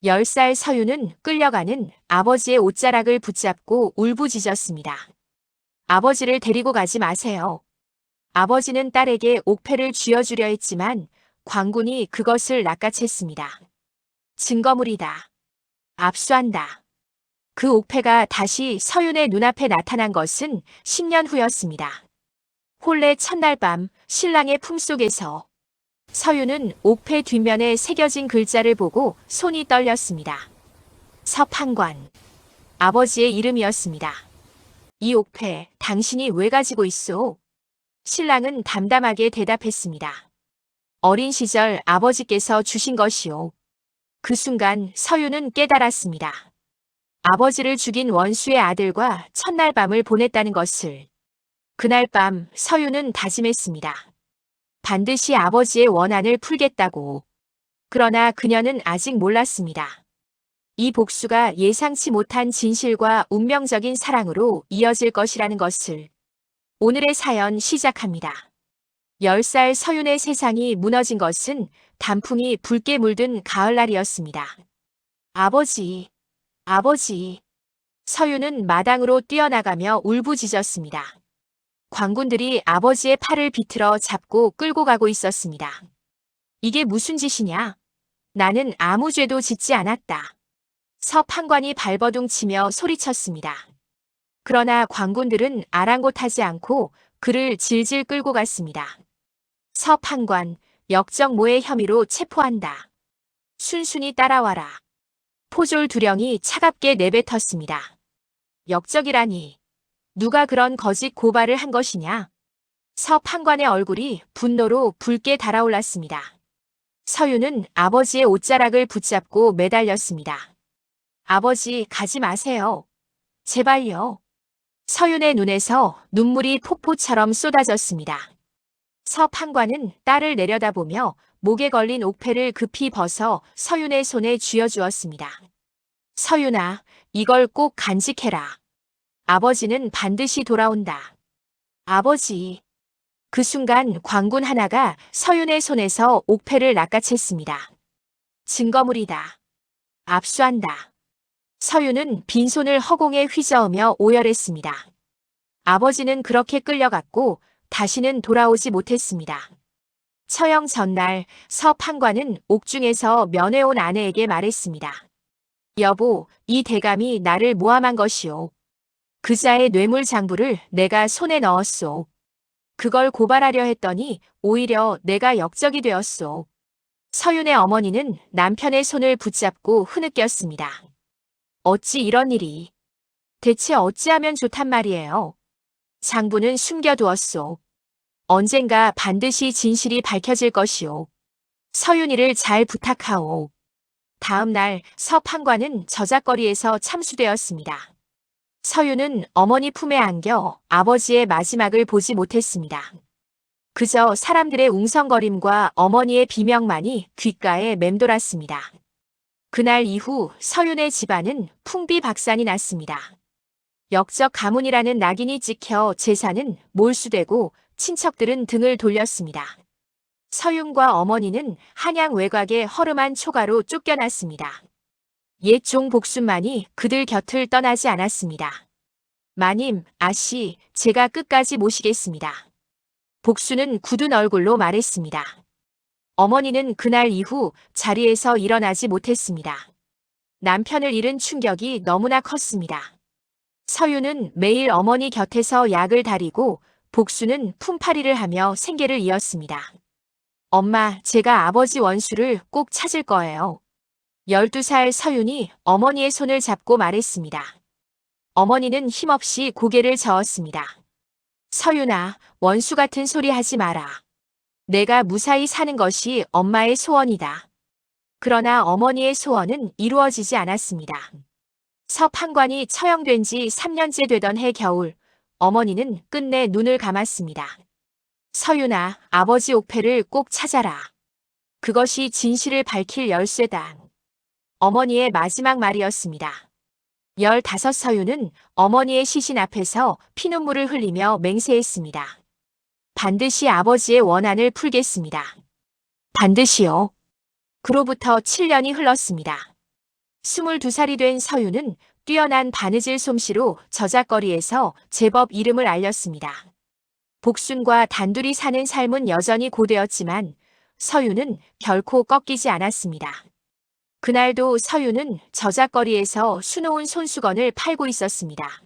10살 서유는 끌려가는 아버지의 옷자락을 붙잡고 울부짖었습니다. 아버지를 데리고 가지 마세요. 아버지는 딸에게 옥패를 쥐어주려 했지만 광군이 그것을 낚아챘습니다. 증거물이다. 압수한다. 그 옥패가 다시 서윤의 눈앞에 나타난 것은 10년 후였습니다. 혼례 첫날 밤 신랑의 품속에서 서윤은 옥패 뒷면에 새겨진 글자를 보고 손이 떨렸습니다. 서판관. 아버지의 이름이었습니다. 이 옥패 당신이 왜 가지고 있소? 신랑은 담담하게 대답했습니다. 어린 시절 아버지께서 주신 것이오. 그 순간 서윤은 깨달았습니다. 아버지를 죽인 원수의 아들과 첫날 밤을 보냈다는 것을. 그날 밤 서윤은 다짐했습니다. 반드시 아버지의 원한을 풀겠다고. 그러나 그녀는 아직 몰랐습니다. 이 복수가 예상치 못한 진실과 운명적인 사랑으로 이어질 것이라는 것을. 오늘의 사연 시작합니다. 10살 서윤의 세상이 무너진 것은 단풍이 붉게 물든 가을날이었습니다. 아버지, 아버지. 서윤은 마당으로 뛰어나가며 울부짖었습니다. 광군들이 아버지의 팔을 비틀어 잡고 끌고 가고 있었습니다. 이게 무슨 짓이냐? 나는 아무 죄도 짓지 않았다. 서판관이 발버둥 치며 소리쳤습니다. 그러나 광군들은 아랑곳하지 않고 그를 질질 끌고 갔습니다. 서판관, 역적모의 혐의로 체포한다. 순순히 따라와라. 포졸 두령이 차갑게 내뱉었습니다. 역적이라니. 누가 그런 거짓 고발을 한 것이냐? 서판관의 얼굴이 분노로 붉게 달아올랐습니다. 서윤은 아버지의 옷자락을 붙잡고 매달렸습니다. 아버지, 가지 마세요. 제발요. 서윤의 눈에서 눈물이 폭포처럼 쏟아졌습니다. 서판관은 딸을 내려다보며 목에 걸린 옥패를 급히 벗어 서윤의 손에 쥐어주었습니다. 서윤아, 이걸 꼭 간직해라. 아버지는 반드시 돌아온다. 아버지. 그 순간 광군 하나가 서윤의 손에서 옥패를 낚아챘습니다. 증거물이다. 압수한다. 서윤은 빈손을 허공에 휘저으며 오열했습니다. 아버지는 그렇게 끌려갔고 다시는 돌아오지 못했습니다. 처형 전날 서판관은 옥중에서 면회온 아내에게 말했습니다. 여보, 이 대감이 나를 모함한 것이오. 그자의 뇌물 장부를 내가 손에 넣었소. 그걸 고발하려 했더니 오히려 내가 역적이 되었소. 서윤의 어머니는 남편의 손을 붙잡고 흐느꼈습니다. 어찌 이런 일이. 대체 어찌하면 좋단 말이에요. 장부는 숨겨두었소. 언젠가 반드시 진실이 밝혀질 것이오. 서윤이를 잘 부탁하오. 다음 날 서판관은 저작거리에서 참수되었습니다. 서윤은 어머니 품에 안겨 아버지의 마지막을 보지 못했습니다. 그저 사람들의 웅성거림과 어머니의 비명만이 귓가에 맴돌았습니다. 그날 이후 서윤의 집안은 풍비박산이 났습니다. 역적 가문이라는 낙인이 찍혀 재산은 몰수되고 친척들은 등을 돌렸습니다. 서윤과 어머니는 한양 외곽의 허름한 초가로 쫓겨났습니다. 옛 종 복순만이 그들 곁을 떠나지 않았습니다. 마님, 아씨, 제가 끝까지 모시겠습니다. 복순은 굳은 얼굴로 말했습니다. 어머니는 그날 이후 자리에서 일어나지 못했습니다. 남편을 잃은 충격이 너무나 컸습니다. 서윤은 매일 어머니 곁에서 약을 다리고 복순은 품팔이를 하며 생계를 이었습니다. 엄마, 제가 아버지 원수를 꼭 찾을 거예요. 12살 서윤이 어머니의 손을 잡고 말했습니다. 어머니는 힘없이 고개를 저었습니다. 서윤아, 원수 같은 소리 하지 마라. 내가 무사히 사는 것이 엄마의 소원이다. 그러나 어머니의 소원은 이루어지지 않았습니다. 서판관이 처형된 지 3년째 되던 해 겨울, 어머니는 끝내 눈을 감았습니다. 서윤아, 아버지 옥패를 꼭 찾아라. 그것이 진실을 밝힐 열쇠다. 어머니의 마지막 말이었습니다. 15 서윤은 어머니의 시신 앞에서 피눈물을 흘리며 맹세했습니다. 반드시 아버지의 원한을 풀겠습니다. 반드시요. 그로부터 7년이 흘렀습니다. 22살이 된 서윤은 뛰어난 바느질 솜씨로 저작거리에서 제법 이름을 알렸습니다. 복순과 단둘이 사는 삶은 여전히 고되었지만 서윤은 결코 꺾이지 않았습니다. 그날도 서윤은 저작거리에서 수놓은 손수건을 팔고 있었습니다.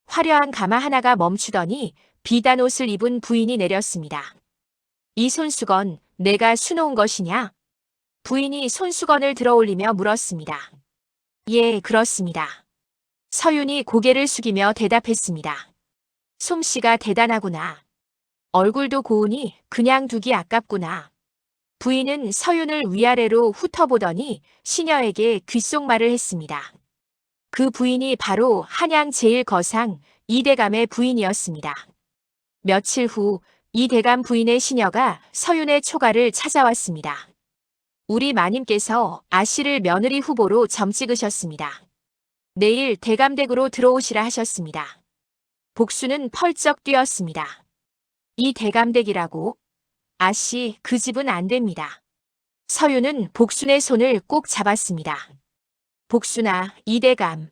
화려한 가마 하나가 멈추더니 비단 옷을 입은 부인이 내렸습니다. 이 손수건 내가 수놓은 것이냐? 부인이 손수건을 들어올리며 물었습니다. 예, 그렇습니다. 서윤이 고개를 숙이며 대답했습니다. 솜씨가 대단하구나. 얼굴도 고우니 그냥 두기 아깝구나. 부인은 서윤을 위아래로 훑어보더니 시녀에게 귓속말을 했습니다. 그 부인이 바로 한양 제1거상 이대감의 부인이었습니다. 며칠 후 이대감 부인의 시녀가 서윤의 초가를 찾아왔습니다. 우리 마님께서 아씨를 며느리 후보로 점 찍으셨습니다. 내일 대감댁으로 들어오시라 하셨습니다. 복수는 펄쩍 뛰었습니다. 이 대감댁이라고? 아씨, 그 집은 안 됩니다. 서윤은 복순의 손을 꼭 잡았습니다. 복순아, 이대감.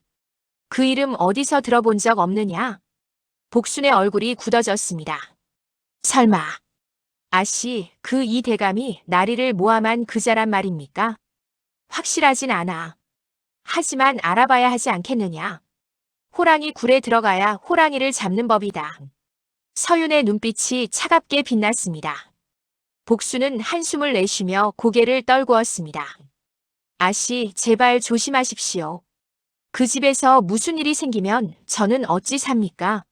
그 이름 어디서 들어본 적 없느냐? 복순의 얼굴이 굳어졌습니다. 설마. 아씨, 그 이대감이 나리를 모함한 그자란 말입니까? 확실하진 않아. 하지만 알아봐야 하지 않겠느냐? 호랑이 굴에 들어가야 호랑이를 잡는 법이다. 서윤의 눈빛이 차갑게 빛났습니다. 복수는 한숨을 내쉬며 고개를 떨구었습니다. 아씨, 제발 조심하십시오. 그 집에서 무슨 일이 생기면 저는 어찌 삽니까?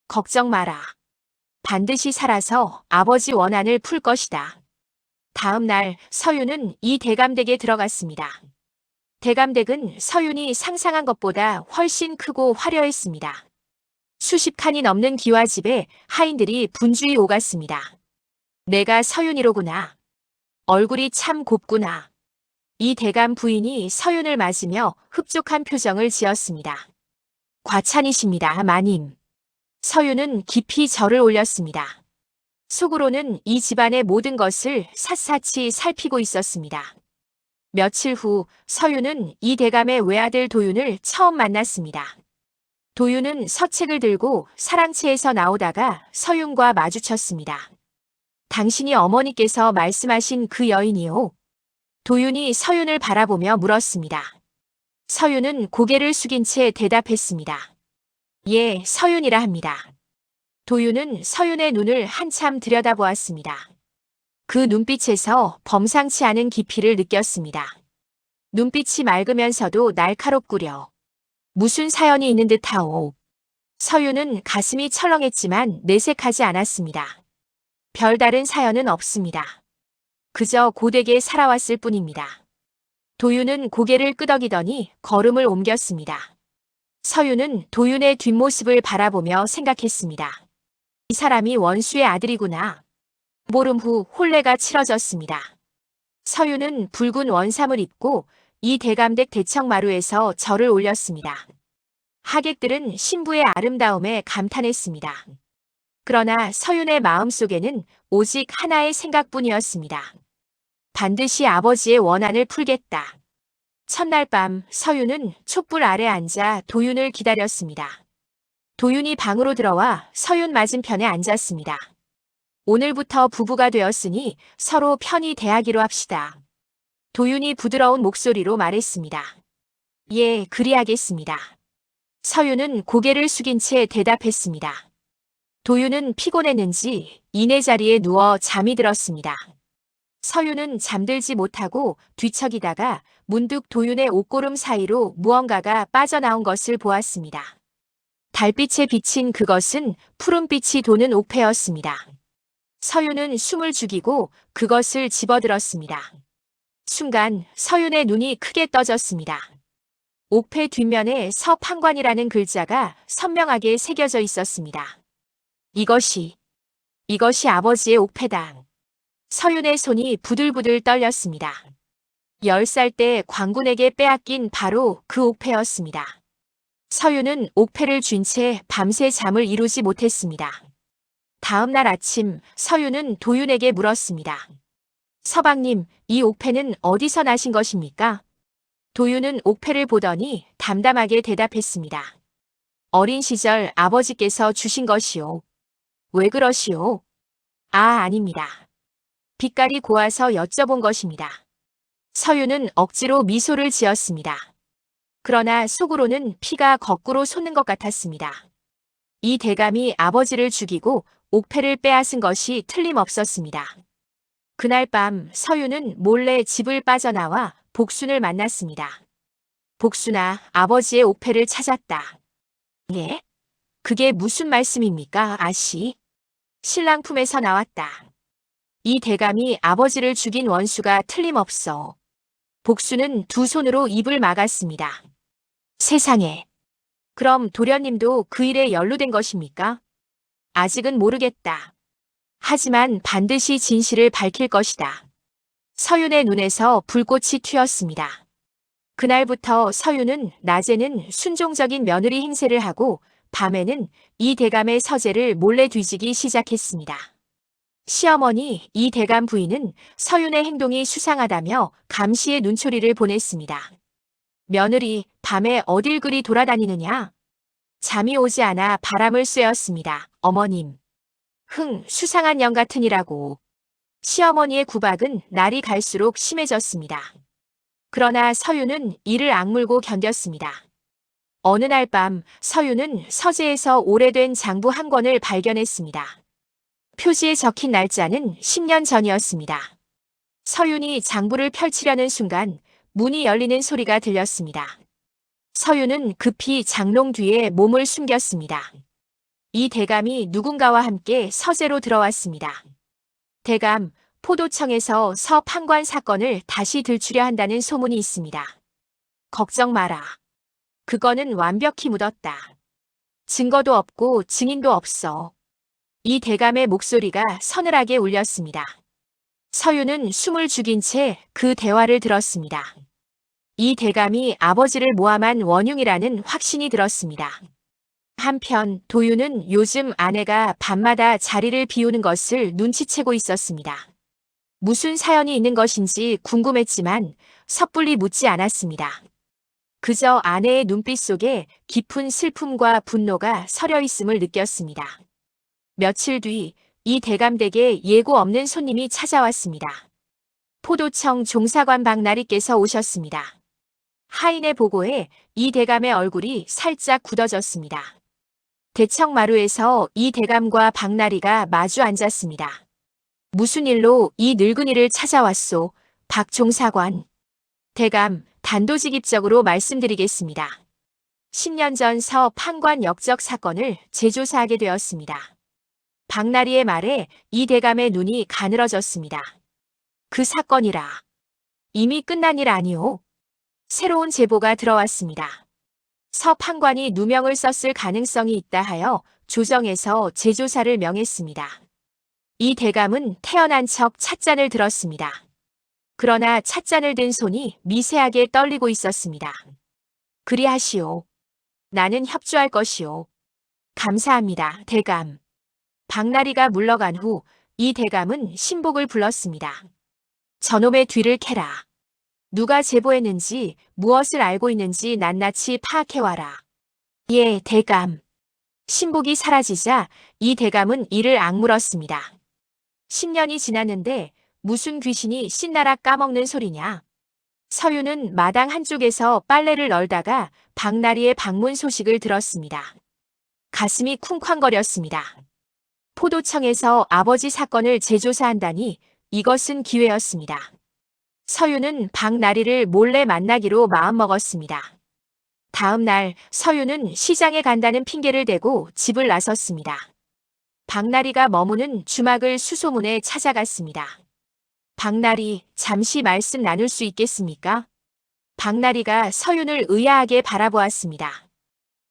걱정 마라. 반드시 살아서 아버지 원한을 풀 것이다. 다음 날 서윤은 이 대감댁에 들어갔습니다. 대감댁은 서윤이 상상한 것보다 훨씬 크고 화려했습니다. 수십 칸이 넘는 기와집에 하인들이 분주히 오갔습니다. 내가 서윤이로구나. 얼굴이 참 곱구나. 이 대감 부인이 서윤을 맞으며 흡족한 표정을 지었습니다. 과찬이십니다, 마님. 서윤은 깊이 절을 올렸습니다. 속으로는 이 집안의 모든 것을 샅샅이 살피고 있었습니다. 며칠 후 서윤은 이 대감의 외아들 도윤을 처음 만났습니다. 도윤은 서책을 들고 사랑채에서 나오다가 서윤과 마주쳤습니다. 당신이 어머니께서 말씀하신 그 여인이요? 도윤이 서윤을 바라보며 물었습니다. 서윤은 고개를 숙인 채 대답했습니다. 예, 서윤이라 합니다. 도윤은 서윤의 눈을 한참 들여다보았습니다. 그 눈빛에서 범상치 않은 깊이를 느꼈습니다. 눈빛이 맑으면서도 날카롭구려. 무슨 사연이 있는 듯하오. 서윤은 가슴이 철렁했지만 내색하지 않았습니다. 별다른 사연은 없습니다. 그저 고되게 살아왔을 뿐입니다. 도윤은 고개를 끄덕이더니 걸음을 옮겼습니다. 서윤은 도윤의 뒷모습을 바라보며 생각했습니다. 이 사람이 원수의 아들이구나. 보름 후 혼례가 치러졌습니다. 서윤은 붉은 원삼을 입고 이 대감댁 대청마루에서 절을 올렸습니다. 하객들은 신부의 아름다움에 감탄했습니다. 그러나 서윤의 마음속에는 오직 하나의 생각뿐이었습니다. 반드시 아버지의 원한을 풀겠다. 첫날 밤 서윤은 촛불 아래 앉아 도윤을 기다렸습니다. 도윤이 방으로 들어와 서윤 맞은편에 앉았습니다. 오늘부터 부부가 되었으니 서로 편히 대하기로 합시다. 도윤이 부드러운 목소리로 말했습니다. 예, 그리하겠습니다. 서윤은 고개를 숙인 채 대답했습니다. 도윤은 피곤했는지 이내 자리에 누워 잠이 들었습니다. 서윤은 잠들지 못하고 뒤척이다가 문득 도윤의 옷고름 사이로 무언가가 빠져나온 것을 보았습니다. 달빛에 비친 그것은 푸른빛이 도는 옥패였습니다. 서윤은 숨을 죽이고 그것을 집어들었습니다. 순간 서윤의 눈이 크게 떠졌습니다. 옥패 뒷면에 서판관이라는 글자가 선명하게 새겨져 있었습니다. 이것이 아버지의 옥패다. 서윤의 손이 부들부들 떨렸습니다. 10살 때 광군에게 빼앗긴 바로 그 옥패였습니다. 서윤은 옥패를 쥔 채 밤새 잠을 이루지 못했습니다. 다음 날 아침 서윤은 도윤에게 물었습니다. 서방님, 이 옥패는 어디서 나신 것입니까? 도윤은 옥패를 보더니 담담하게 대답했습니다. 어린 시절 아버지께서 주신 것이요. 왜 그러시오? 아, 아닙니다. 빛깔이 고와서 여쭤본 것입니다. 서윤은 억지로 미소를 지었습니다. 그러나 속으로는 피가 거꾸로 솟는 것 같았습니다. 이 대감이 아버지를 죽이고 옥패를 빼앗은 것이 틀림없었습니다. 그날 밤 서윤은 몰래 집을 빠져나와 복순을 만났습니다. 복순아, 아버지의 옥패를 찾았다. 예? 그게 무슨 말씀입니까, 아씨? 신랑 품에서 나왔다. 이 대감이 아버지를 죽인 원수가 틀림없어. 복순은 두 손으로 입을 막았습니다. 세상에. 그럼 도련님도 그 일에 연루된 것입니까? 아직은 모르겠다. 하지만 반드시 진실을 밝힐 것이다. 서윤의 눈에서 불꽃이 튀었습니다. 그날부터 서윤은 낮에는 순종적인 며느리 행세를 하고 밤에는 이 대감의 서재를 몰래 뒤지기 시작했습니다. 시어머니 이 대감 부인은 서윤의 행동이 수상하다며 감시의 눈초리를 보냈습니다. 며느리 밤에 어딜 그리 돌아다니느냐? 잠이 오지 않아 바람을 쐬었습니다. 어머님. 수상한 년 같으니라고. 시어머니의 구박은 날이 갈수록 심해졌습니다. 그러나 서윤은 이를 악물고 견뎠습니다. 어느 날 밤 서윤은 서재에서 오래된 장부 한 권을 발견했습니다. 표지에 적힌 날짜는 10년 전이었습니다. 서윤이 장부를 펼치려는 순간 문이 열리는 소리가 들렸습니다. 서윤은 급히 장롱 뒤에 몸을 숨겼습니다. 이 대감이 누군가와 함께 서재로 들어왔습니다. 대감, 포도청에서 서 판관 사건을 다시 들추려 한다는 소문이 있습니다. 걱정 마라. 그거는 완벽히 묻었다. 증거도 없고 증인도 없어. 이 대감의 목소리가 서늘하게 울렸습니다. 서윤은 숨을 죽인 채 그 대화를 들었습니다. 이 대감이 아버지를 모함한 원흉이라는 확신이 들었습니다. 한편 도윤은 요즘 아내가 밤마다 자리를 비우는 것을 눈치채고 있었습니다. 무슨 사연이 있는 것인지 궁금했지만 섣불리 묻지 않았습니다. 그저 아내의 눈빛 속에 깊은 슬픔과 분노가 서려 있음을 느꼈습니다. 며칠 뒤 이 대감댁에 예고 없는 손님이 찾아왔습니다. 포도청 종사관 박나리께서 오셨습니다. 하인의 보고에 이 대감의 얼굴이 살짝 굳어졌습니다. 대청 마루에서 이 대감과 박나리가 마주 앉았습니다. 무슨 일로 이 늙은이를 찾아왔소, 박 종사관. 대감, 단도직입적으로 말씀드리겠습니다. 10년 전 서 판관 역적 사건을 재조사하게 되었습니다. 박나리의 말에 이 대감의 눈이 가늘어졌습니다. 그 사건이라. 이미 끝난 일 아니오? 새로운 제보가 들어왔습니다. 서 판관이 누명을 썼을 가능성이 있다 하여 조정에서 재조사를 명했습니다. 이 대감은 태어난 척 찻잔을 들었습니다. 그러나 찻잔을 든 손이 미세하게 떨리고 있었습니다. 그리하시오. 나는 협조할 것이오. 감사합니다, 대감. 박나리가 물러간 후 이 대감은 신복을 불렀습니다. 저놈의 뒤를 캐라. 누가 제보했는지 무엇을 알고 있는지 낱낱이 파악해와라. 예, 대감. 신복이 사라지자 이 대감은 이를 악물었습니다. 10년이 지났는데 무슨 귀신이 신나라 까먹는 소리냐. 서윤은 마당 한쪽에서 빨래를 널다가 박나리의 방문 소식을 들었습니다. 가슴이 쿵쾅거렸습니다. 포도청에서 아버지 사건을 재조사한다니 이것은 기회였습니다. 서윤은 박나리를 몰래 만나기로 마음먹었습니다. 다음 날 서윤은 시장에 간다는 핑계를 대고 집을 나섰습니다. 박나리가 머무는 주막을 수소문에 찾아갔습니다. 박나리, 잠시 말씀 나눌 수 있겠습니까? 박나리가 서윤을 의아하게 바라보았습니다.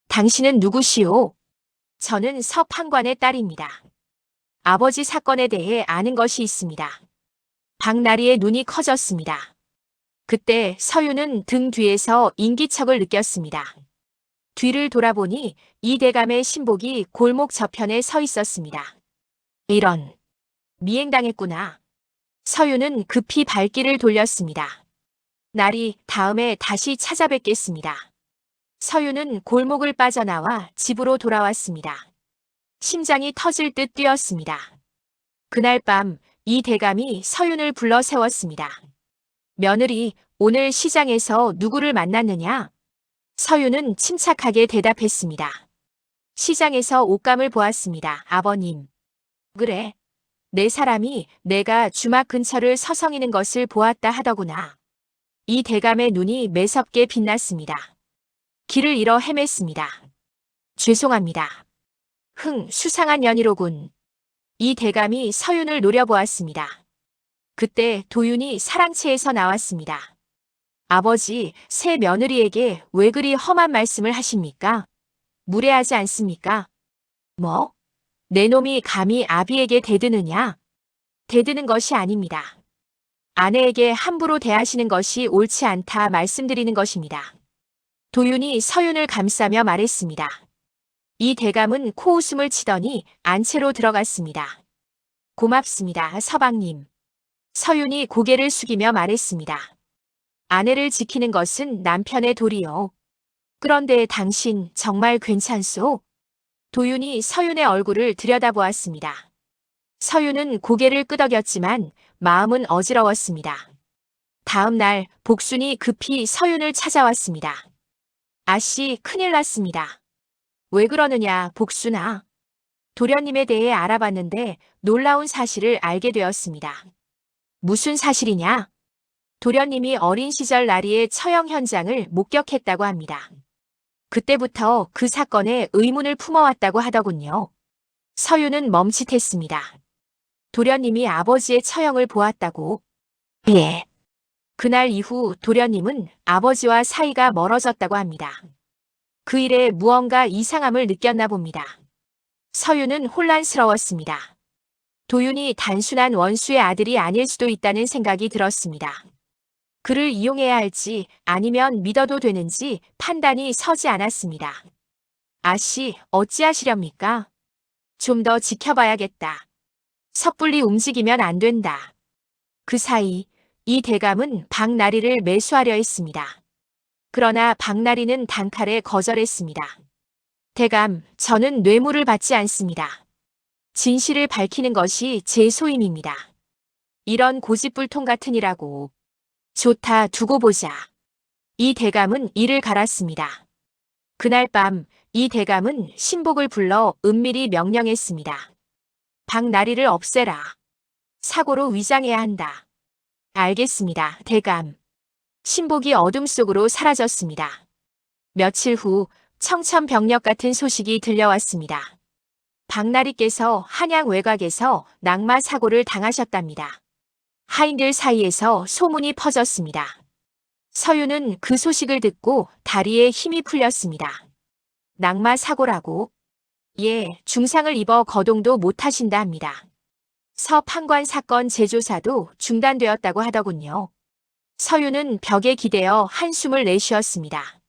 당신은 누구시오? 저는 서 판관의 딸입니다. 아버지 사건에 대해 아는 것이 있습니다. 박나리의 눈이 커졌습니다. 그때 서윤은 등 뒤에서 인기척을 느꼈습니다. 뒤를 돌아보니 이 대감의 신복이 골목 저편에 서 있었습니다. 이런, 미행당했구나. 서윤은 급히 발길을 돌렸습니다. 날이 다음에 다시 찾아뵙겠습니다. 서윤은 골목을 빠져나와 집으로 돌아왔습니다. 심장이 터질 듯 뛰었습니다. 그날 밤 이 대감이 서윤을 불러 세웠습니다. 며느리, 오늘 시장에서 누구를 만났느냐? 서윤은 침착하게 대답했습니다. 시장에서 옷감을 보았습니다, 아버님. 그래. 내 사람이 내가 주막 근처를 서성이는 것을 보았다 하더구나. 이 대감의 눈이 매섭게 빛났습니다. 길을 잃어 헤맸습니다. 죄송합니다. 수상한 년이로군. 이 대감이 서윤을 노려보았습니다. 그때 도윤이 사랑채에서 나왔습니다. 아버지, 새 며느리에게 왜 그리 험한 말씀을 하십니까? 무례하지 않습니까? 뭐? 내 놈이 감히 아비에게 대드느냐? 대드는 것이 아닙니다. 아내에게 함부로 대하시는 것이 옳지 않다 말씀드리는 것입니다. 도윤이 서윤을 감싸며 말했습니다. 이 대감은 코웃음을 치더니 안채로 들어갔습니다. 고맙습니다, 서방님. 서윤이 고개를 숙이며 말했습니다. 아내를 지키는 것은 남편의 도리요. 그런데 당신 정말 괜찮소? 도윤이 서윤의 얼굴을 들여다보았습니다. 서윤은 고개를 끄덕였지만 마음은 어지러웠습니다. 다음 날 복순이 급히 서윤을 찾아왔습니다. 아씨, 큰일 났습니다. 왜 그러느냐, 복순아. 도련님에 대해 알아봤는데 놀라운 사실을 알게 되었습니다. 무슨 사실이냐? 도련님이 어린 시절 나리의 처형 현장을 목격했다고 합니다. 그때부터 그 사건에 의문을 품어왔다고 하더군요. 서윤은 멈칫했습니다. 도련님이 아버지의 처형을 보았다고? 예. 그날 이후 도련님은 아버지와 사이가 멀어졌다고 합니다. 그 일에 무언가 이상함을 느꼈나 봅니다. 서윤은 혼란스러웠습니다. 도윤이 단순한 원수의 아들이 아닐 수도 있다는 생각이 들었습니다. 그를 이용해야 할지 아니면 믿어도 되는지 판단이 서지 않았습니다. 아씨, 어찌하시렵니까? 좀 더 지켜봐야겠다. 섣불리 움직이면 안 된다. 그 사이 이 대감은 박나리를 매수하려 했습니다. 그러나 박나리는 단칼에 거절했습니다. 대감, 저는 뇌물을 받지 않습니다. 진실을 밝히는 것이 제 소임입니다. 이런 고집불통 같은 이라고. 좋다, 두고 보자. 이 대감은 이를 갈았습니다. 그날 밤 이 대감은 신복을 불러 은밀히 명령했습니다. 박나리를 없애라. 사고로 위장해야 한다. 알겠습니다, 대감. 신복이 어둠 속으로 사라졌습니다. 며칠 후 청천벽력 같은 소식이 들려왔습니다. 박나리께서 한양 외곽에서 낙마 사고를 당하셨답니다. 하인들 사이에서 소문이 퍼졌습니다. 서윤은 그 소식을 듣고 다리에 힘이 풀렸습니다. 낙마 사고라고? 예, 중상을 입어 거동도 못하신다 합니다. 서 판관 사건 재조사도 중단되었다고 하더군요. 서윤은 벽에 기대어 한숨을 내쉬었습니다.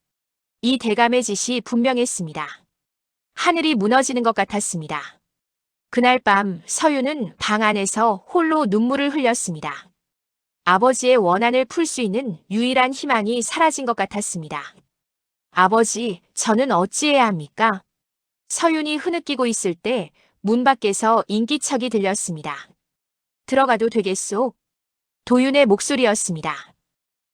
이 대감의 짓이 분명했습니다. 하늘이 무너지는 것 같았습니다. 그날 밤 서윤은 방 안에서 홀로 눈물을 흘렸습니다. 아버지의 원한을 풀 수 있는 유일한 희망이 사라진 것 같았습니다. 아버지, 저는 어찌해야 합니까? 서윤이 흐느끼고 있을 때 문 밖에서 인기척이 들렸습니다. 들어가도 되겠소? 도윤의 목소리였습니다.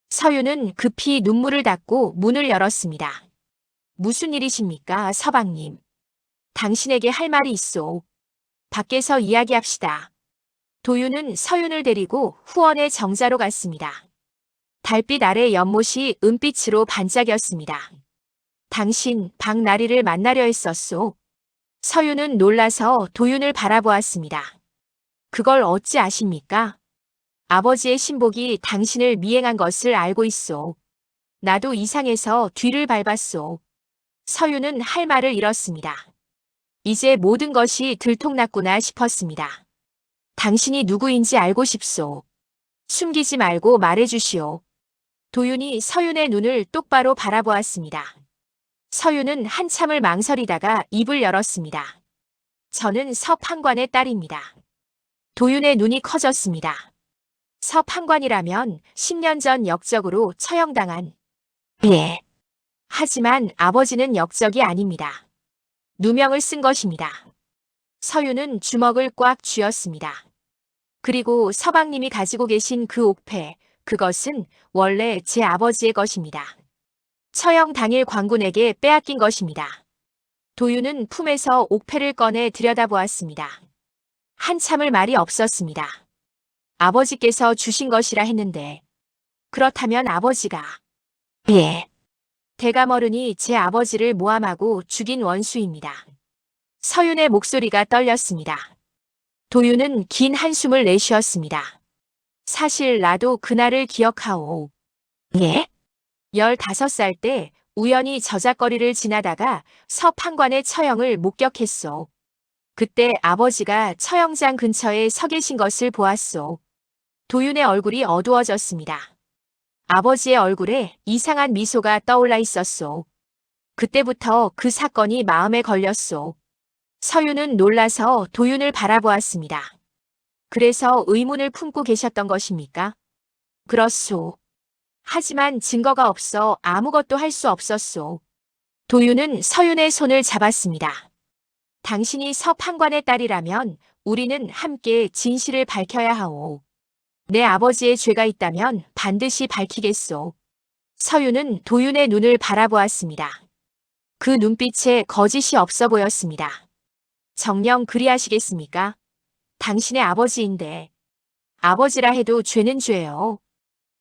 서윤은 급히 눈물을 닦고 문을 열었습니다. 무슨 일이십니까, 서방님? 당신에게 할 말이 있소. 밖에서 이야기합시다. 도윤은 서윤을 데리고 후원의 정자로 갔습니다. 달빛 아래 연못이 은빛으로 반짝였습니다. 당신 박나리를 만나려 했었소. 서윤은 놀라서 도윤을 바라보았습니다. 그걸 어찌 아십니까? 아버지의 신복이 당신을 미행한 것을 알고 있소. 나도 이상해서 뒤를 밟았소. 서윤은 할 말을 잃었습니다. 이제 모든 것이 들통났구나 싶었습니다. 당신이 누구인지 알고 싶소. 숨기지 말고 말해주시오. 도윤이 서윤의 눈을 똑바로 바라보았습니다. 서윤은 한참을 망설이다가 입을 열었습니다. 저는 서 판관의 딸입니다. 도윤의 눈이 커졌습니다. 서판관이라면 10년 전 역적으로 처형당한. 예. 하지만 아버지는 역적이 아닙니다. 누명을 쓴 것입니다. 서유는 주먹을 꽉 쥐었습니다. 그리고 서방님이 가지고 계신 그 옥패, 그것은 원래 제 아버지의 것입니다. 처형 당일 광군에게 빼앗긴 것입니다. 도윤은 품에서 옥패를 꺼내 들여다보았습니다. 한참을 말이 없었습니다. 아버지께서 주신 것이라 했는데, 그렇다면 아버지가. 예. 대감어른이 제 아버지를 모함하고 죽인 원수입니다. 서윤의 목소리가 떨렸습니다. 도윤은 긴 한숨을 내쉬었습니다. 사실 나도 그날을 기억하오. 예? 15살 때 우연히 저작거리를 지나다가 서판관의 처형을 목격했소. 그때 아버지가 처형장 근처에 서 계신 것을 보았소. 도윤의 얼굴이 어두워졌습니다. 아버지의 얼굴에 이상한 미소가 떠올라 있었소. 그때부터 그 사건이 마음에 걸렸소. 서윤은 놀라서 도윤을 바라보았습니다. 그래서 의문을 품고 계셨던 것입니까? 그렇소. 하지만 증거가 없어 아무것도 할 수 없었소. 도윤은 서윤의 손을 잡았습니다. 당신이 서판관의 딸이라면 우리는 함께 진실을 밝혀야 하오. 내 아버지의 죄가 있다면 반드시 밝히겠소. 서윤은 도윤의 눈을 바라보았습니다. 그 눈빛에 거짓이 없어 보였습니다. 정녕 그리하시겠습니까? 당신의 아버지인데. 아버지라 해도 죄는 죄요.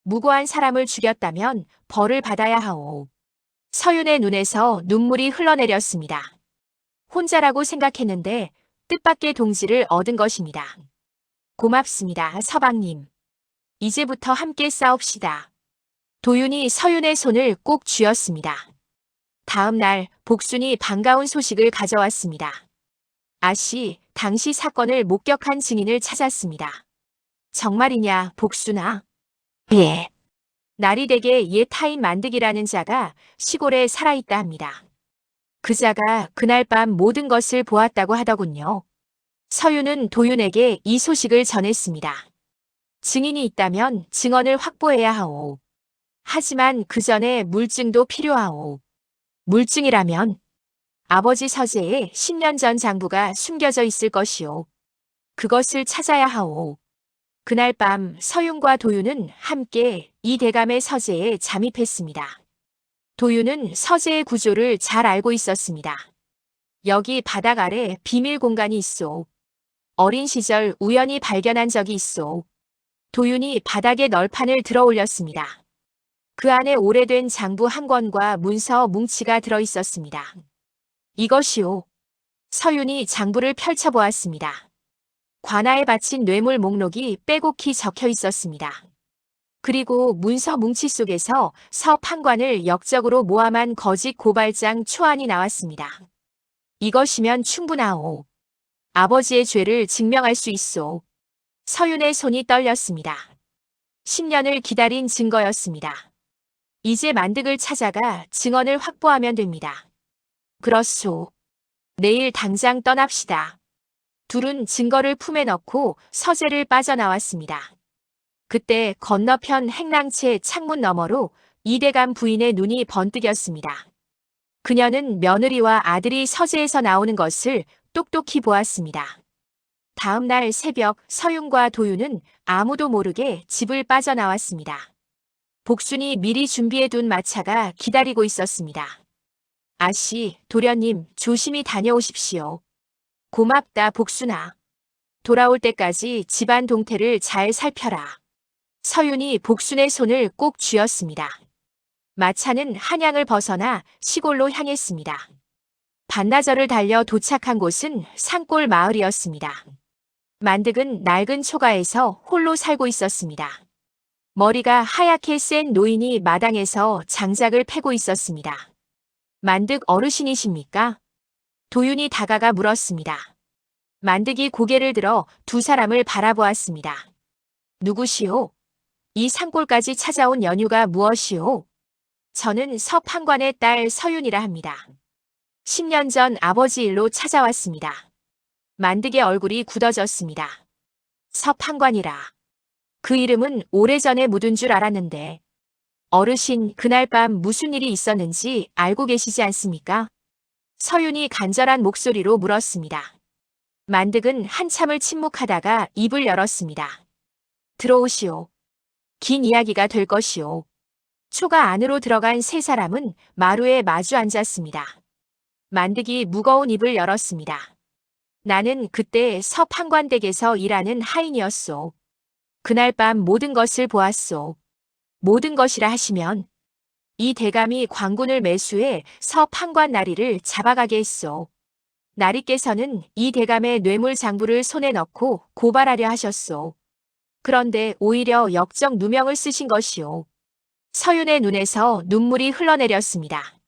무고한 사람을 죽였다면 벌을 받아야 하오. 서윤의 눈에서 눈물이 흘러내렸습니다. 혼자라고 생각했는데 뜻밖의 동지를 얻은 것입니다. 고맙습니다, 서방님. 이제부터 함께 싸웁시다. 도윤이 서윤의 손을 꼭 쥐었습니다. 다음 날 복순이 반가운 소식을 가져왔습니다. 아씨, 당시 사건을 목격한 증인을 찾았습니다. 정말이냐, 복순아? 예. 날이 되게 옛 타인 만득이라는 자가 시골에 살아있다 합니다. 그 자가 그날 밤 모든 것을 보았다고 하더군요. 서윤은 도윤에게 이 소식을 전했습니다. 증인이 있다면 증언을 확보해야 하오. 하지만 그 전에 물증도 필요하오. 물증이라면 아버지 서재에 10년 전 장부가 숨겨져 있을 것이오. 그것을 찾아야 하오. 그날 밤 서윤과 도윤은 함께 이 대감의 서재에 잠입했습니다. 도윤은 서재의 구조를 잘 알고 있었습니다. 여기 바닥 아래 비밀 공간이 있소. 어린 시절 우연히 발견한 적이 있소. 도윤이 바닥에 널판을 들어 올렸습니다. 그 안에 오래된 장부 한 권과 문서 뭉치가 들어 있었습니다. 이것이오. 서윤이 장부를 펼쳐보았습니다. 관아에 바친 뇌물 목록이 빼곡히 적혀 있었습니다. 그리고 문서 뭉치 속에서 서판관을 역적으로 모함한 거짓 고발장 초안이 나왔습니다. 이것이면 충분하오. 아버지의 죄를 증명할 수 있소. 서윤의 손이 떨렸습니다. 10년을 기다린 증거였습니다. 이제 만득을 찾아가 증언을 확보하면 됩니다. 그렇소. 내일 당장 떠납시다. 둘은 증거를 품에 넣고 서재를 빠져나왔습니다. 그때 건너편 행랑채 창문 너머로 이대감 부인의 눈이 번뜩였습니다. 그녀는 며느리와 아들이 서재에서 나오는 것을 똑똑히 보았습니다. 다음 날 새벽 서윤과 도윤은 아무도 모르게 집을 빠져나왔습니다. 복순이 미리 준비해둔 마차가 기다리고 있었습니다. 아씨, 도련님, 조심히 다녀오십시오. 고맙다, 복순아. 돌아올 때까지 집안 동태를 잘 살펴라. 서윤이 복순의 손을 꼭 쥐었습니다. 마차는 한양을 벗어나 시골로 향했습니다. 반나절을 달려 도착한 곳은 산골 마을이었습니다. 만득은 낡은 초가에서 홀로 살고 있었습니다. 머리가 하얗게 센 노인이 마당에서 장작을 패고 있었습니다. 만득 어르신이십니까? 도윤이 다가가 물었습니다. 만득이 고개를 들어 두 사람을 바라보았습니다. 누구시오? 이 산골까지 찾아온 연유가 무엇이오? 저는 서판관의 딸 서윤이라 합니다. 10년 전 아버지 일로 찾아왔습니다. 만득의 얼굴이 굳어졌습니다. 서판관이라. 그 이름은 오래전에 묻은 줄 알았는데 어르신 그날 밤 무슨 일이 있었는지 알고 계시지 않습니까? 서윤이 간절한 목소리로 물었습니다. 만득은 한참을 침묵하다가 입을 열었습니다. 들어오시오. 긴 이야기가 될 것이오. 초가 안으로 들어간 세 사람은 마루에 마주 앉았습니다. 만득이 무거운 입을 열었습니다. 나는 그때 서 판관댁에서 일하는 하인이었소. 그날 밤 모든 것을 보았소. 모든 것이라 하시면 이 대감이 광군을 매수해 서 판관 나리를 잡아가게 했소. 나리께서는 이 대감의 뇌물 장부를 손에 넣고 고발하려 하셨소. 그런데 오히려 역적 누명을 쓰신 것이오. 서윤의 눈에서 눈물이 흘러내렸습니다.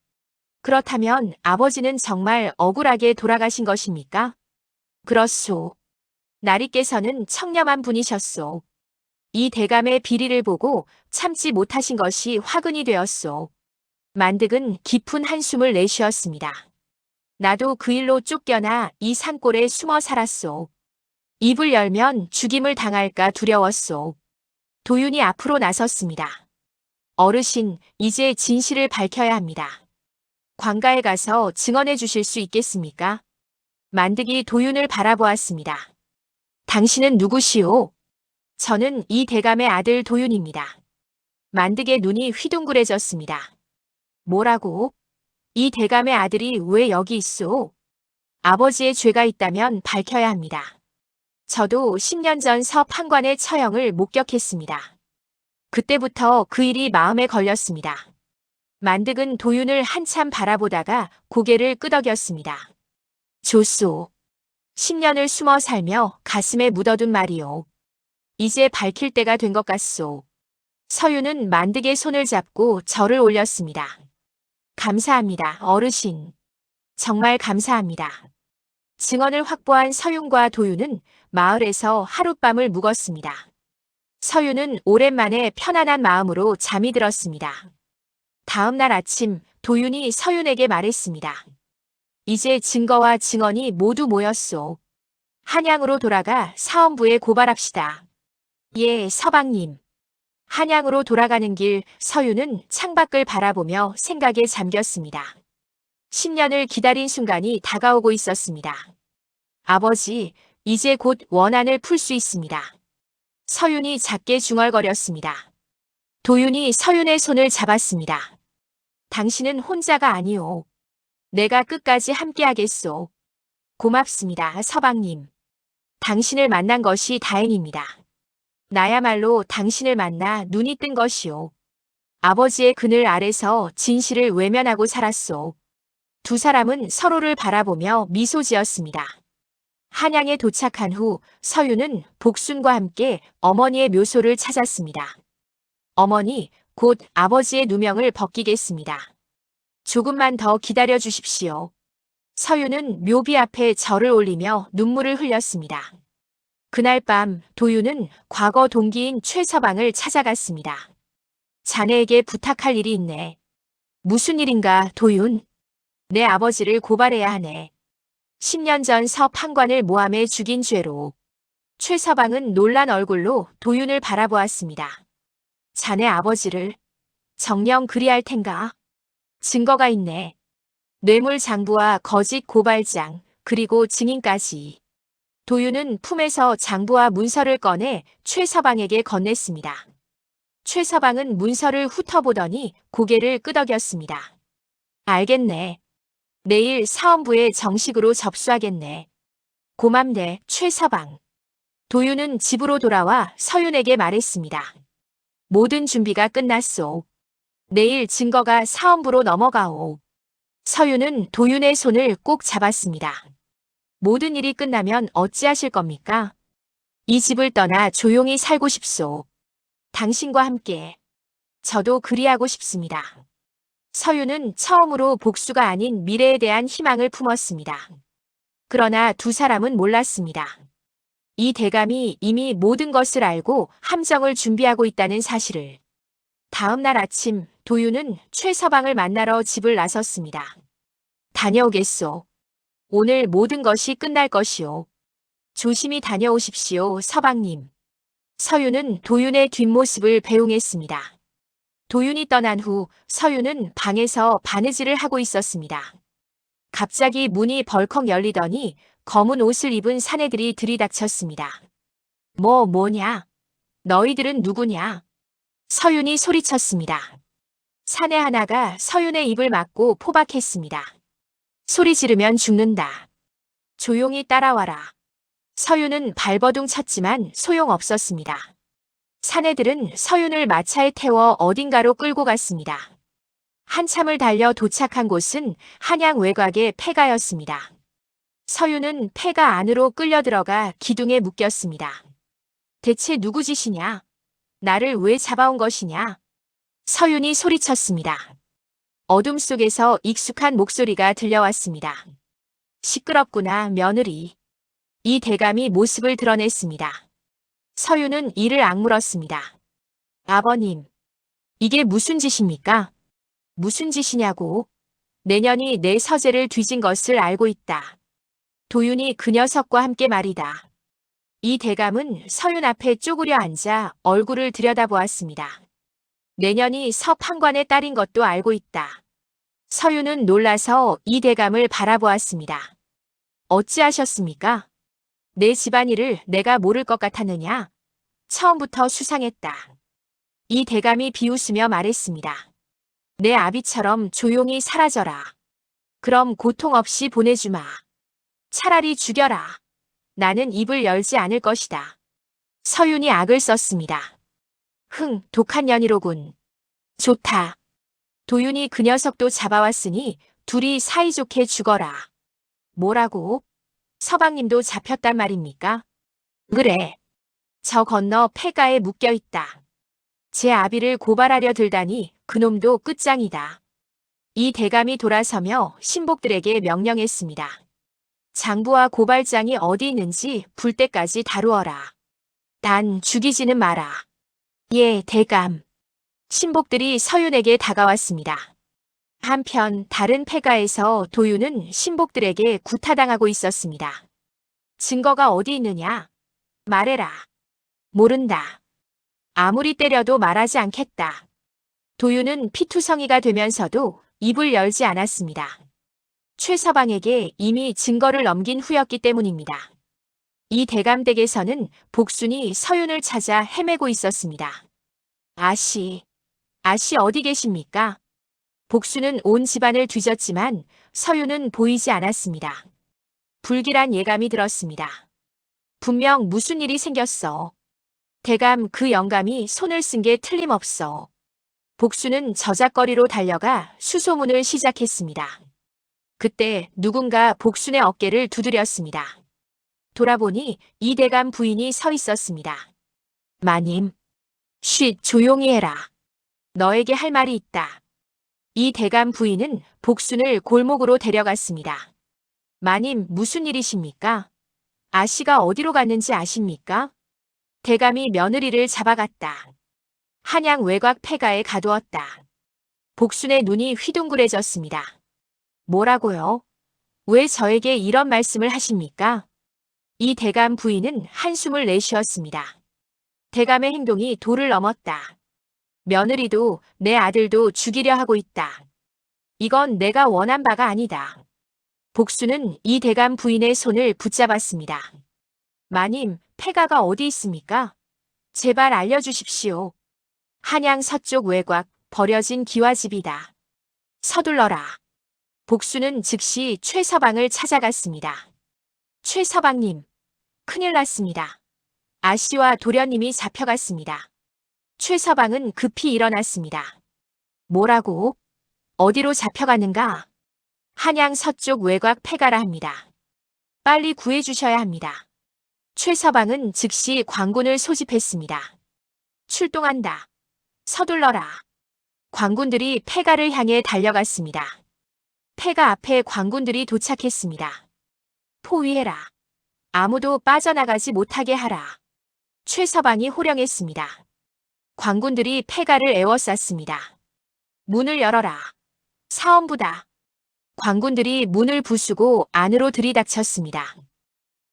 그렇다면 아버지는 정말 억울하게 돌아가신 것입니까? 그렇소. 나리께서는 청렴한 분이셨소. 이 대감의 비리를 보고 참지 못하신 것이 화근이 되었소. 만득은 깊은 한숨을 내쉬었습니다. 나도 그 일로 쫓겨나 이 산골에 숨어 살았소. 입을 열면 죽임을 당할까 두려웠소. 도윤이 앞으로 나섰습니다. 어르신, 이제 진실을 밝혀야 합니다. 관가에 가서 증언해 주실 수 있겠습니까? 만득이 도윤을 바라보았습니다. 당신은 누구시오? 저는 이 대감의 아들 도윤입니다. 만득의 눈이 휘둥그레졌습니다. 뭐라고? 이 대감의 아들이 왜 여기 있소? 아버지의 죄가 있다면 밝혀야 합니다. 저도 10년 전 서 판관의 처형을 목격했습니다. 그때부터 그 일이 마음에 걸렸습니다. 만득은 도윤을 한참 바라보다가 고개를 끄덕였습니다. 좋소. 10년을 숨어 살며 가슴에 묻어둔 말이오. 이제 밝힐 때가 된 것 같소. 서윤은 만득의 손을 잡고 절을 올렸습니다. 감사합니다, 어르신. 정말 감사합니다. 증언을 확보한 서윤과 도윤은 마을에서 하룻밤을 묵었습니다. 서윤은 오랜만에 편안한 마음으로 잠이 들었습니다. 다음 날 아침 도윤이 서윤에게 말했습니다. 이제 증거와 증언이 모두 모였소. 한양으로 돌아가 사헌부에 고발합시다. 예, 서방님. 한양으로 돌아가는 길 서윤은 창밖을 바라보며 생각에 잠겼습니다. 10년을 기다린 순간이 다가오고 있었습니다. 아버지, 이제 곧 원한을 풀 수 있습니다. 서윤이 작게 중얼거렸습니다. 도윤이 서윤의 손을 잡았습니다. 당신은 혼자가 아니오. 내가 끝까지 함께하겠소. 고맙습니다, 서방님. 당신을 만난 것이 다행입니다. 나야말로 당신을 만나 눈이 뜬 것이오. 아버지의 그늘 아래서 진실을 외면하고 살았소. 두 사람은 서로를 바라보며 미소 지었습니다. 한양에 도착한 후 서윤은 복순과 함께 어머니의 묘소를 찾았습니다. 어머니, 곧 아버지의 누명을 벗기겠습니다. 조금만 더 기다려 주십시오. 서윤은 묘비 앞에 절을 올리며 눈물을 흘렸습니다. 그날 밤 도윤은 과거 동기인 최서방을 찾아갔습니다. 자네에게 부탁할 일이 있네. 무슨 일인가, 도윤? 내 아버지를 고발해야 하네. 10년 전 서 판관을 모함해 죽인 죄로. 최서방은 놀란 얼굴로 도윤을 바라보았습니다. 자네 아버지를 정녕 그리할 텐가? 증거가 있네. 뇌물 장부와 거짓 고발장, 그리고 증인까지. 도윤은 품에서 장부와 문서를 꺼내 최서방에게 건넸습니다. 최서방은 문서를 훑어보더니 고개를 끄덕였습니다. 알겠네. 내일 사헌부에 정식으로 접수하겠네. 고맙네, 최서방. 도윤은 집으로 돌아와 서윤에게 말했습니다. 모든 준비가 끝났소. 내일 증거가 사헌부로 넘어가오. 서윤은 도윤의 손을 꼭 잡았습니다. 모든 일이 끝나면 어찌하실 겁니까? 이 집을 떠나 조용히 살고 싶소. 당신과 함께. 저도 그리하고 싶습니다. 서윤은 처음으로 복수가 아닌 미래에 대한 희망을 품었습니다. 그러나 두 사람은 몰랐습니다. 이 대감이 이미 모든 것을 알고 함정을 준비하고 있다는 사실을. 다음 날 아침 도윤은 최서방을 만나러 집을 나섰습니다. 다녀오겠소. 오늘 모든 것이 끝날 것이오. 조심히 다녀오십시오, 서방님. 서윤은 도윤의 뒷모습을 배웅했습니다. 도윤이 떠난 후 서윤은 방에서 바느질을 하고 있었습니다. 갑자기 문이 벌컥 열리더니 검은 옷을 입은 사내들이 들이닥쳤습니다. 뭐냐? 너희들은 누구냐? 서윤이 소리쳤습니다. 사내 하나가 서윤의 입을 막고 포박했습니다. 소리 지르면 죽는다. 조용히 따라와라. 서윤은 발버둥 쳤지만 소용없었습니다. 사내들은 서윤을 마차에 태워 어딘가로 끌고 갔습니다. 한참을 달려 도착한 곳은 한양 외곽의 폐가였습니다. 서윤은 폐가 안으로 끌려 들어가 기둥에 묶였습니다. 대체 누구 짓이냐? 나를 왜 잡아온 것이냐? 서윤이 소리쳤습니다. 어둠 속에서 익숙한 목소리가 들려왔습니다. 시끄럽구나, 며느리. 이 대감이 모습을 드러냈습니다. 서윤은 이를 악물었습니다. 아버님, 이게 무슨 짓입니까? 무슨 짓이냐고? 내년이 내 서재를 뒤진 것을 알고 있다. 도윤이 그 녀석과 함께 말이다. 이 대감은 서윤 앞에 쪼그려 앉아 얼굴을 들여다보았습니다. 내년이 서 판관의 딸인 것도 알고 있다. 서윤은 놀라서 이 대감을 바라보았습니다. 어찌하셨습니까? 내 집안일을 내가 모를 것 같았느냐? 처음부터 수상했다. 이 대감이 비웃으며 말했습니다. 내 아비처럼 조용히 사라져라. 그럼 고통 없이 보내주마. 차라리 죽여라. 나는 입을 열지 않을 것이다. 서윤이 악을 썼습니다. 독한 년이로군. 좋다. 도윤이 그 녀석도 잡아왔으니 둘이 사이좋게 죽어라. 뭐라고? 서방님도 잡혔단 말입니까? 그래. 저 건너 폐가에 묶여있다. 제 아비를 고발하려 들다니 그놈도 끝장이다. 이 대감이 돌아서며 신복들에게 명령했습니다. 장부와 고발장이 어디 있는지 불 때까지 다루어라. 단 죽이지는 마라. 예, 대감. 신복들이 서윤에게 다가왔습니다. 한편 다른 폐가에서 도윤은 신복들에게 구타당하고 있었습니다. 증거가 어디 있느냐? 말해라. 모른다. 아무리 때려도 말하지 않겠다. 도윤은 피투성이가 되면서도 입을 열지 않았습니다. 최서방에게 이미 증거를 넘긴 후였기 때문입니다. 이 대감댁에서는 복순이 서윤을 찾아 헤매고 있었습니다. 아씨 어디 계십니까? 복순은 온 집안을 뒤졌지만 서윤은 보이지 않았습니다. 불길한 예감이 들었습니다. 분명 무슨 일이 생겼어. 대감 그 영감이 손을 쓴 게 틀림없어. 복순은 저작거리로 달려가 수소문을 시작했습니다. 그때 누군가 복순의 어깨를 두드렸습니다. 돌아보니 이 대감 부인이 서 있었습니다. 마님, 쉿, 조용히 해라. 너에게 할 말이 있다. 이 대감 부인은 복순을 골목으로 데려갔습니다. 마님, 무슨 일이십니까? 아씨가 어디로 갔는지 아십니까? 대감이 며느리를 잡아갔다. 한양 외곽 폐가에 가두었다. 복순의 눈이 휘둥그레졌습니다. 뭐라고요? 왜 저에게 이런 말씀을 하십니까? 이 대감 부인은 한숨을 내쉬었습니다. 대감의 행동이 도를 넘었다. 며느리도 내 아들도 죽이려 하고 있다. 이건 내가 원한 바가 아니다. 복순은 이 대감 부인의 손을 붙잡았습니다. 마님, 폐가가 어디 있습니까? 제발 알려주십시오. 한양 서쪽 외곽 버려진 기와집이다. 서둘러라. 복순은 즉시 최서방을 찾아갔습니다. 최서방님, 큰일 났습니다. 아씨와 도련님이 잡혀갔습니다. 최서방은 급히 일어났습니다. 뭐라고? 어디로 잡혀가는가? 한양 서쪽 외곽 폐가라 합니다. 빨리 구해주셔야 합니다. 최서방은 즉시 관군을 소집했습니다. 출동한다. 서둘러라. 관군들이 폐가를 향해 달려갔습니다. 폐가 앞에 관군들이 도착했습니다. 포위해라. 아무도 빠져나가지 못하게 하라. 최서방이 호령했습니다. 관군들이 폐가를 에워쌌습니다. 문을 열어라. 사원부다. 관군들이 문을 부수고 안으로 들이닥쳤습니다.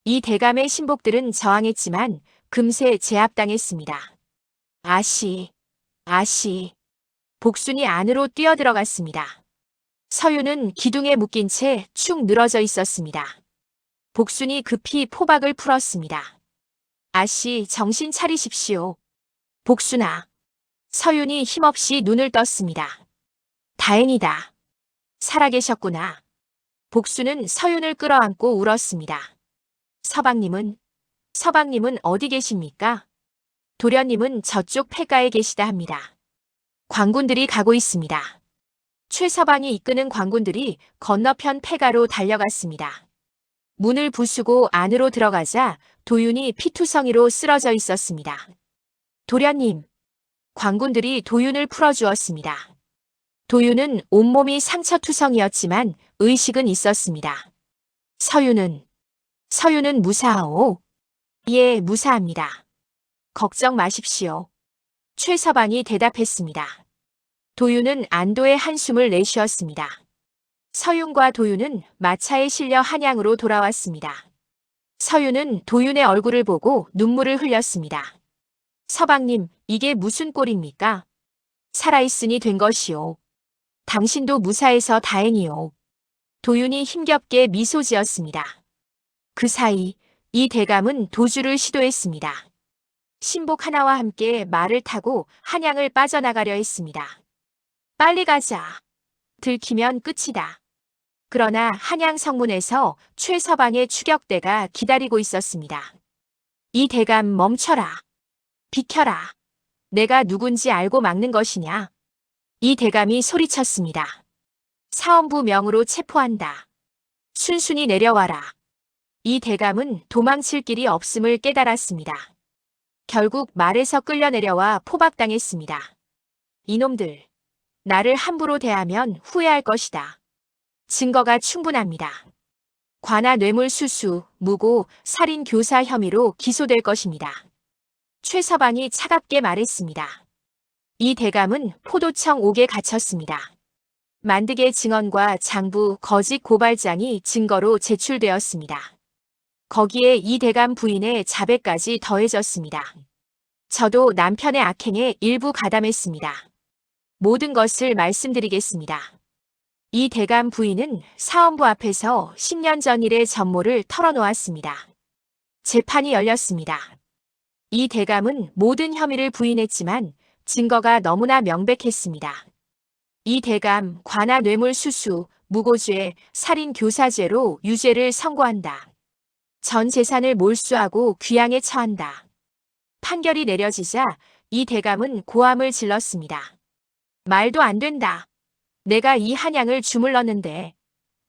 이 대감의 신복들은 저항했지만 금세 제압당했습니다. 아씨, 아씨. 복순이 안으로 뛰어들어갔습니다. 서윤은 기둥에 묶인 채 축 늘어져 있었습니다. 복순이 급히 포박을 풀었습니다. 아씨, 정신 차리십시오. 복순아. 서윤이 힘없이 눈을 떴습니다. 다행이다. 살아계셨구나. 복순은 서윤을 끌어안고 울었습니다. 서방님은 어디 계십니까? 도련님은 저쪽 폐가에 계시다 합니다. 광군들이 가고 있습니다. 최서방이 이끄는 광군들이 건너편 폐가로 달려갔습니다. 문을 부수고 안으로 들어가자 도윤이 피투성이로 쓰러져 있었습니다. 도련님. 광군들이 도윤을 풀어주었습니다. 도윤은 온몸이 상처투성이었지만 의식은 있었습니다. 서윤은 무사하오? 예, 무사합니다. 걱정 마십시오. 최서방이 대답했습니다. 도윤은 안도의 한숨을 내쉬었습니다. 서윤과 도윤은 마차에 실려 한양으로 돌아왔습니다. 서윤은 도윤의 얼굴을 보고 눈물을 흘렸습니다. 서방님, 이게 무슨 꼴입니까? 살아있으니 된 것이오. 당신도 무사해서 다행이오. 도윤이 힘겹게 미소 지었습니다. 그 사이 이 대감은 도주를 시도했습니다. 신복 하나와 함께 말을 타고 한양을 빠져나가려 했습니다. 빨리 가자. 들키면 끝이다. 그러나 한양 성문에서 최서방의 추격대가 기다리고 있었습니다. 이 대감 멈춰라. 비켜라. 내가 누군지 알고 막는 것이냐? 이 대감이 소리쳤습니다. 사헌부 명으로 체포한다. 순순히 내려와라. 이 대감은 도망칠 길이 없음을 깨달았습니다. 결국 말에서 끌려 내려와 포박당했습니다. 이놈들, 나를 함부로 대하면 후회할 것이다. 증거가 충분합니다. 관아 뇌물수수, 무고, 살인 교사 혐의로 기소될 것입니다. 최서방이 차갑게 말했습니다. 이 대감은 포도청 옥에 갇혔습니다. 만득의 증언과 장부 거짓 고발장이 증거로 제출되었습니다. 거기에 이 대감 부인의 자백까지 더해졌습니다. 저도 남편의 악행에 일부 가담했습니다. 모든 것을 말씀드리겠습니다. 이 대감 부인은 사헌부 앞에서 10년 전 일의 전모를 털어놓았습니다. 재판이 열렸습니다. 이 대감은 모든 혐의를 부인했지만 증거가 너무나 명백했습니다. 이 대감 관아 뇌물수수, 무고죄, 살인교사죄로 유죄를 선고한다. 전 재산을 몰수하고 귀양에 처한다. 판결이 내려지자 이 대감은 고함을 질렀습니다. 말도 안 된다. 내가 이 한양을 주물렀는데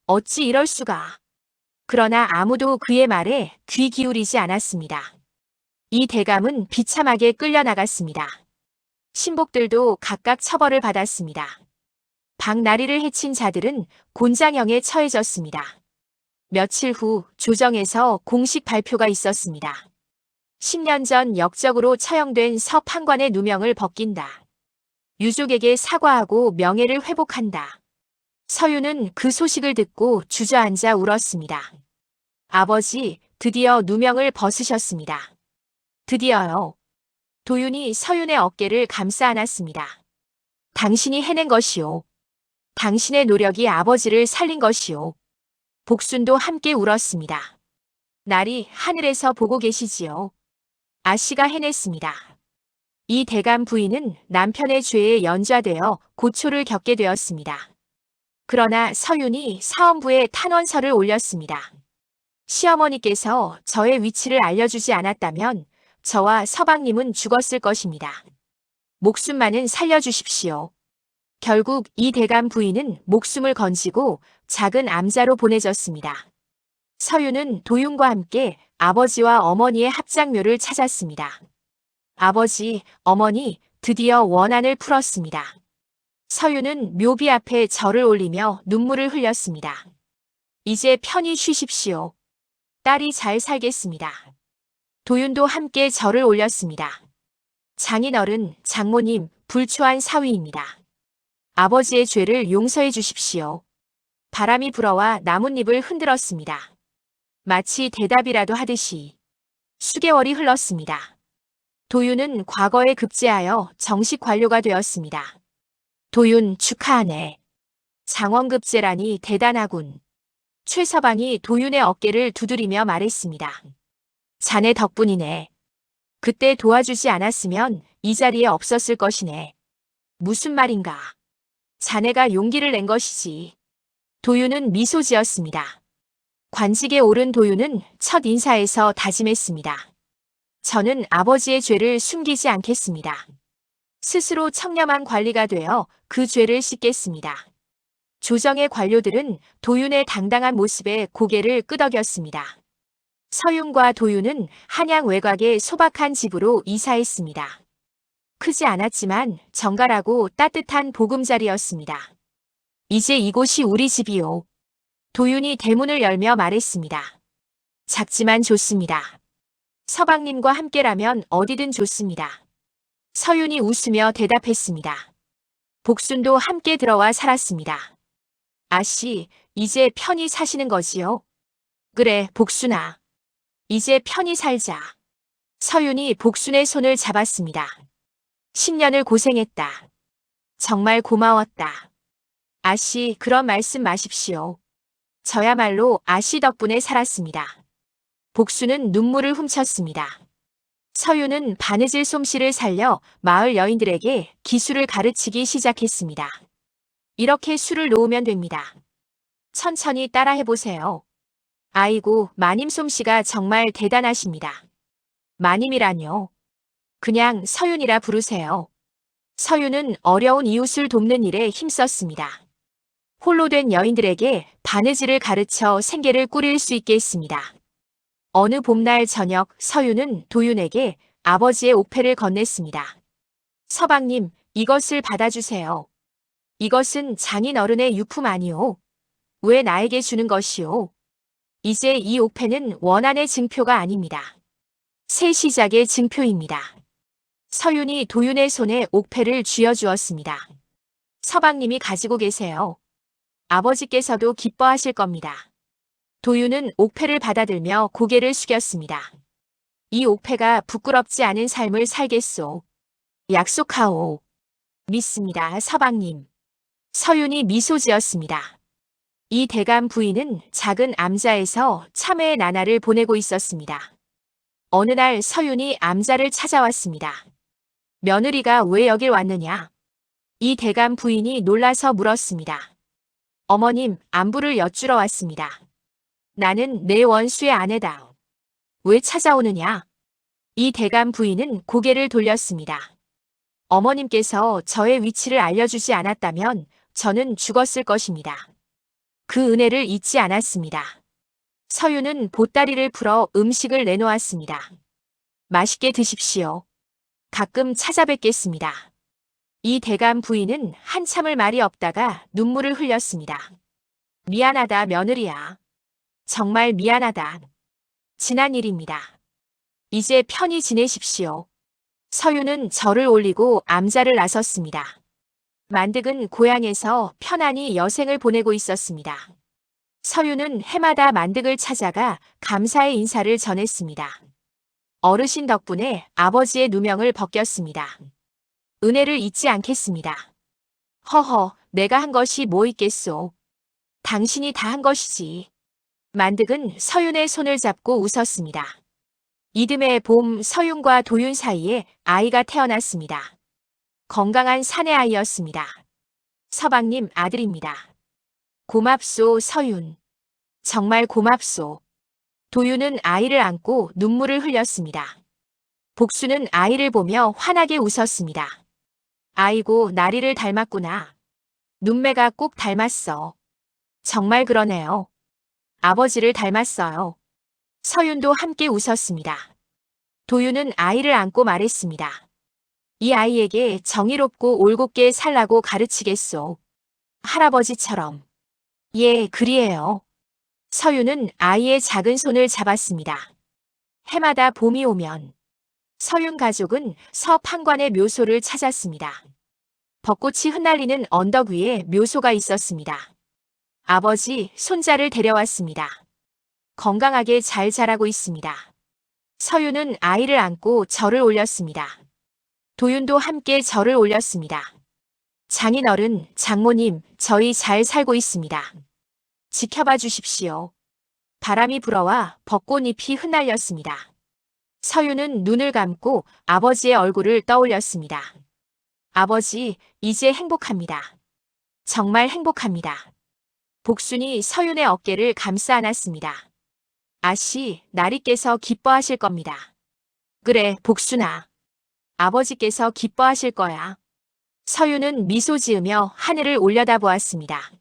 어찌 이럴 수가. 그러나 아무도 그의 말에 귀 기울이지 않았습니다. 이 대감은 비참하게 끌려나갔습니다. 신복들도 각각 처벌을 받았습니다. 박나리를 해친 자들은 곤장형에 처해졌습니다. 며칠 후 조정에서 공식 발표가 있었습니다. 10년 전 역적으로 처형된 서 판관의 누명을 벗긴다. 유족에게 사과하고 명예를 회복한다. 서윤은 그 소식을 듣고 주저앉아 울었습니다. 아버지, 드디어 누명을 벗으셨습니다. 드디어요. 도윤이 서윤의 어깨를 감싸 안았습니다. 당신이 해낸 것이오. 당신의 노력이 아버지를 살린 것이오. 복순도 함께 울었습니다. 날이 하늘에서 보고 계시지요. 아씨가 해냈습니다. 이 대감 부인은 남편의 죄에 연좌되어 고초를 겪게 되었습니다. 그러나 서윤이 사헌부에 탄원서를 올렸습니다. 시어머니께서 저의 위치를 알려주지 않았다면 저와 서방님은 죽었을 것입니다. 목숨만은 살려주십시오. 결국 이 대감 부인은 목숨을 건지고 작은 암자로 보내졌습니다. 서윤은 도윤과 함께 아버지와 어머니의 합작묘를 찾았습니다. 아버지, 어머니, 드디어 원한을 풀었습니다. 서윤은 묘비 앞에 절을 올리며 눈물을 흘렸습니다. 이제 편히 쉬십시오. 딸이 잘 살겠습니다. 도윤도 함께 절을 올렸습니다. 장인어른, 장모님, 불초한 사위입니다. 아버지의 죄를 용서해 주십시오. 바람이 불어와 나뭇잎을 흔들었습니다. 마치 대답이라도 하듯이. 수개월이 흘렀습니다. 도윤은 과거에 급제하여 정식 관료가 되었습니다. 도윤 축하하네. 장원급제라니 대단하군. 최서방이 도윤의 어깨를 두드리며 말했습니다. 자네 덕분이네. 그때 도와주지 않았으면 이 자리에 없었을 것이네. 무슨 말인가. 자네가 용기를 낸 것이지. 도윤은 미소 지었습니다. 관직에 오른 도윤은 첫 인사에서 다짐했습니다. 저는 아버지의 죄를 숨기지 않겠습니다. 스스로 청렴한 관리가 되어 그 죄를 씻겠습니다. 조정의 관료들은 도윤의 당당한 모습에 고개를 끄덕였습니다. 서윤과 도윤은 한양 외곽의 소박한 집으로 이사했습니다. 크지 않았지만 정갈하고 따뜻한 보금자리였습니다. 이제 이곳이 우리 집이요. 도윤이 대문을 열며 말했습니다. 작지만 좋습니다. 서방님과 함께라면 어디든 좋습니다. 서윤이 웃으며 대답했습니다. 복순도 함께 들어와 살았습니다. 아씨, 이제 편히 사시는 거지요? 그래, 복순아. 이제 편히 살자. 서윤이 복순의 손을 잡았습니다. 10년을 고생했다. 정말 고마웠다. 아씨, 그런 말씀 마십시오. 저야말로 아씨 덕분에 살았습니다. 복순은 눈물을 훔쳤습니다. 서윤은 바느질 솜씨를 살려 마을 여인들에게 기술을 가르치기 시작했습니다. 이렇게 술을 놓으면 됩니다. 천천히 따라해보세요. 아이고, 마님 솜씨가 정말 대단하십니다. 마님이라뇨. 그냥 서윤이라 부르세요. 서윤은 어려운 이웃을 돕는 일에 힘썼습니다. 홀로 된 여인들에게 바느질을 가르쳐 생계를 꾸릴 수 있게 했습니다. 어느 봄날 저녁 서윤은 도윤에게 아버지의 옥패를 건넸습니다. 서방님, 이것을 받아주세요. 이것은 장인 어른의 유품 아니오. 왜 나에게 주는 것이오? 이제 이 옥패는 원한의 증표가 아닙니다. 새 시작의 증표입니다. 서윤이 도윤의 손에 옥패를 쥐어주었습니다. 서방님이 가지고 계세요. 아버지께서도 기뻐하실 겁니다. 도윤은 옥패를 받아들며 고개를 숙였습니다. 이 옥패가 부끄럽지 않은 삶을 살겠소. 약속하오. 믿습니다, 서방님. 서윤이 미소 지었습니다. 이 대감 부인은 작은 암자에서 참외의 나날을 보내고 있었습니다. 어느 날 서윤이 암자를 찾아왔습니다. 며느리가 왜 여길 왔느냐? 이 대감 부인이 놀라서 물었습니다. 어머님, 안부를 여쭈러 왔습니다. 나는 내 원수의 아내다. 왜 찾아오느냐? 이 대감 부인은 고개를 돌렸습니다. 어머님께서 저의 위치를 알려주지 않았다면 저는 죽었을 것입니다. 그 은혜를 잊지 않았습니다. 서윤은 보따리를 풀어 음식을 내놓았습니다. 맛있게 드십시오. 가끔 찾아뵙겠습니다. 이 대감 부인은 한참을 말이 없다가 눈물을 흘렸습니다. 미안하다, 며느리야. 정말 미안하다. 지난 일입니다. 이제 편히 지내십시오. 서윤은 절을 올리고 암자를 나섰습니다. 만득은 고향에서 편안히 여생을 보내고 있었습니다. 서윤은 해마다 만득을 찾아가 감사의 인사를 전했습니다. 어르신 덕분에 아버지의 누명을 벗겼습니다. 은혜를 잊지 않겠습니다. 허허, 내가 한 것이 뭐 있겠소. 당신이 다 한 것이지. 만득은 서윤의 손을 잡고 웃었습니다. 이듬해 봄 서윤과 도윤 사이에 아이가 태어났습니다. 건강한 사내 아이였습니다. 서방님 아들입니다. 고맙소, 서윤. 정말 고맙소. 도윤은 아이를 안고 눈물을 흘렸습니다. 복수는 아이를 보며 환하게 웃었습니다. 아이고, 나리를 닮았구나. 눈매가 꼭 닮았어. 정말 그러네요. 아버지를 닮았어요. 서윤도 함께 웃었습니다. 도윤은 아이를 안고 말했습니다. 이 아이에게 정의롭고 올곧게 살라고 가르치겠소. 할아버지처럼. 예, 그리해요. 서윤은 아이의 작은 손을 잡았습니다. 해마다 봄이 오면 서윤 가족은 서 판관의 묘소를 찾았습니다. 벚꽃이 흩날리는 언덕 위에 묘소가 있었습니다. 아버지, 손자를 데려왔습니다. 건강하게 잘 자라고 있습니다. 서윤은 아이를 안고 절을 올렸습니다. 도윤도 함께 절을 올렸습니다. 장인어른, 장모님, 저희 잘 살고 있습니다. 지켜봐 주십시오. 바람이 불어와 벚꽃잎이 흩날렸습니다. 서윤은 눈을 감고 아버지의 얼굴을 떠올렸습니다. 아버지, 이제 행복합니다. 정말 행복합니다. 복순이 서윤의 어깨를 감싸 안았습니다. 아씨, 나리께서 기뻐하실 겁니다. 그래, 복순아. 아버지께서 기뻐하실 거야. 서윤은 미소 지으며 하늘을 올려다보았습니다.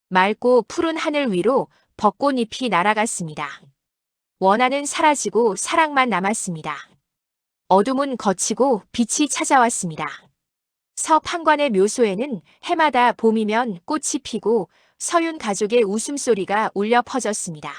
맑고 푸른 하늘 위로 벚꽃잎이 날아갔습니다. 원한은 사라지고 사랑만 남았습니다. 어둠은 걷히고 빛이 찾아왔습니다. 서판관의 묘소에는 해마다 봄이면 꽃이 피고 서윤 가족의 웃음소리가 울려 퍼졌습니다.